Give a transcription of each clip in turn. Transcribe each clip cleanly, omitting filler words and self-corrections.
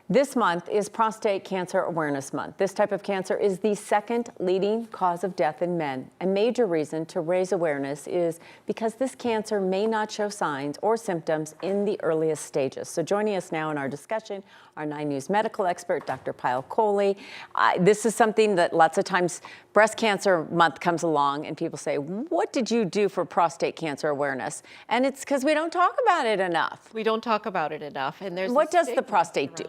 This month is Prostate Cancer Awareness Month. This type of cancer is the second leading cause of death in men. A major reason to raise awareness is because this cancer may not show signs or symptoms in the earliest stages. So joining us now in our discussion, our 9 News medical expert, Dr. Payal Kohli. This is something that lots of times Breast Cancer Month comes along and people say, what did you do for prostate cancer awareness? And it's because we don't talk about it enough. We don't talk about it enough. And there's what does the prostate do?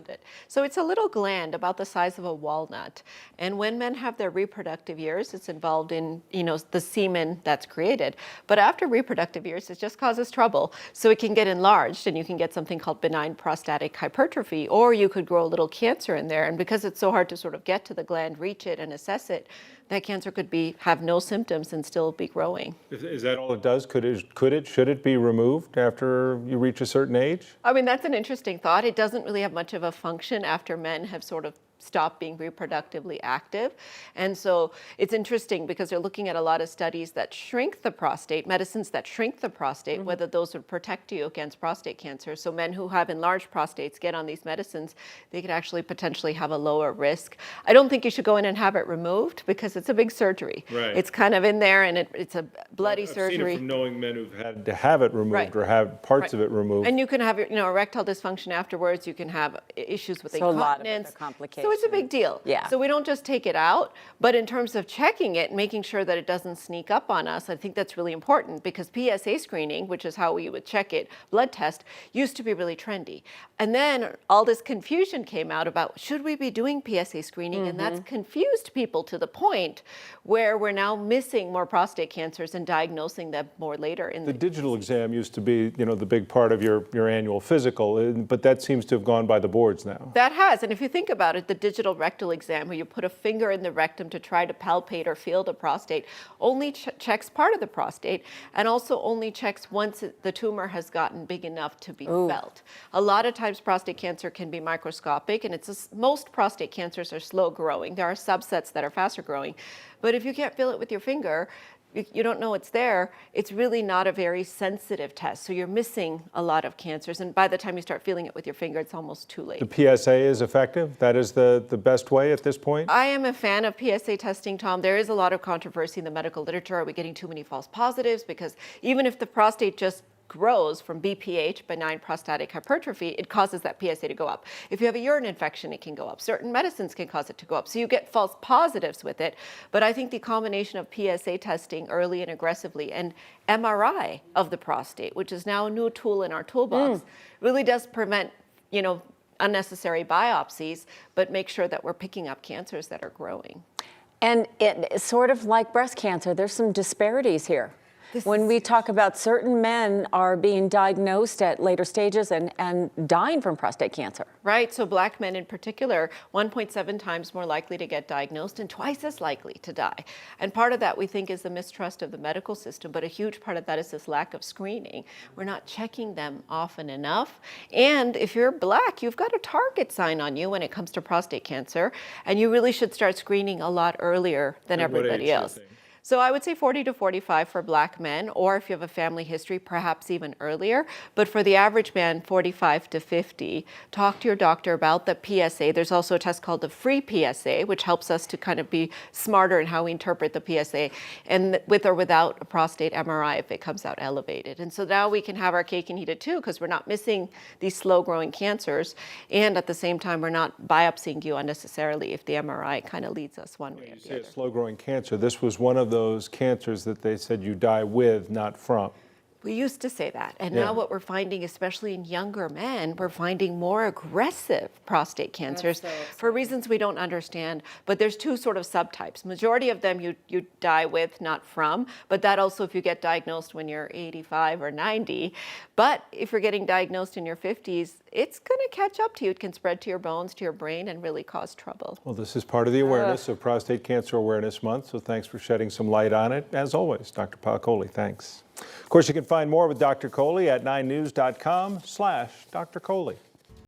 So it's a little gland about the size of a walnut. And when men have their reproductive years, it's involved in, the semen that's created. But after reproductive years, it just causes trouble. So it can get enlarged and you can get something called benign prostatic hypertrophy, or you could grow a little cancer in there. And because it's so hard to sort of get to the gland, reach it and assess it, that cancer could have no symptoms and still be growing. Is that all it does? Should it be removed after you reach a certain age? I mean, that's an interesting thought. It doesn't really have much of a function after men have sort of stopped being reproductively active. And so it's interesting because they're looking at a lot of studies that shrink the prostate, medicines that shrink the prostate, whether those would protect you against prostate cancer. So men who have enlarged prostates get on these medicines, they could actually potentially have a lower risk. I don't think you should go in and have it removed because it's a big surgery. Right. It's kind of in there and it's a bloody surgery. I've seen it from knowing men who've had to have it removed or have parts of it removed. And you can have erectile dysfunction afterwards. You can have issues with incontinence. A lot of other complications. So it's a big deal. Yeah. So we don't just take it out, but in terms of checking it, making sure that it doesn't sneak up on us, I think that's really important because PSA screening, which is how we would check it, blood test, used to be really trendy. And then all this confusion came out about should we be doing PSA screening? And that's confused people to the point where we're now missing more prostate cancers and diagnosing them more later. The digital exam used to be, the big part of your annual physical, but that seems to have gone by the boards now. That has, and if you think about it, the digital rectal exam where you put a finger in the rectum to try to palpate or feel the prostate only checks part of the prostate and also only checks once the tumor has gotten big enough to be felt. A lot of times prostate cancer can be microscopic and most prostate cancers are slow growing. There are subsets that are faster growing, but if you can't feel it with your finger, you don't know it's there, it's really not a very sensitive test. So you're missing a lot of cancers. And by the time you start feeling it with your finger, it's almost too late. The PSA is effective? That is the best way at this point? I am a fan of PSA testing, Tom. There is a lot of controversy in the medical literature. Are we getting too many false positives? Because even if the prostate just grows from BPH, benign prostatic hypertrophy, it causes that PSA to go up. If you have a urine infection, it can go up. Certain medicines can cause it to go up. So you get false positives with it. But I think the combination of PSA testing early and aggressively and MRI of the prostate, which is now a new tool in our toolbox, really does prevent, unnecessary biopsies, but make sure that we're picking up cancers that are growing. And it's sort of like breast cancer, there's some disparities here. When we talk about certain men are being diagnosed at later stages and dying from prostate cancer. Right, so black men in particular, 1.7 times more likely to get diagnosed and twice as likely to die. And part of that we think is the mistrust of the medical system, but a huge part of that is this lack of screening. We're not checking them often enough. And if you're black, you've got a target sign on you when it comes to prostate cancer, and you really should start screening a lot earlier than everybody else. So I would say 40 to 45 for black men, or if you have a family history, perhaps even earlier. But for the average man, 45 to 50, talk to your doctor about the PSA. There's also a test called the free PSA, which helps us to kind of be smarter in how we interpret the PSA, and with or without a prostate MRI if it comes out elevated. And so now we can have our cake and eat it too, because we're not missing these slow-growing cancers, and at the same time, we're not biopsying you unnecessarily if the MRI kind of leads us one way or the other. You say it's slow-growing cancer. This was one of those cancers that they said you die with, not from. We used to say that. And now what we're finding, especially in younger men, we're finding more aggressive prostate cancers for reasons we don't understand. But there's two sort of subtypes. Majority of them you die with, not from. But that also if you get diagnosed when you're 85 or 90. But if you're getting diagnosed in your 50s, it's going to catch up to you. It can spread to your bones, to your brain, and really cause trouble. Well, this is part of the awareness of Prostate Cancer Awareness Month. So thanks for shedding some light on it. As always, Dr. Payal Kohli, thanks. Of course, you can find more with Dr. Kohli at 9news.com/Dr. Kohli.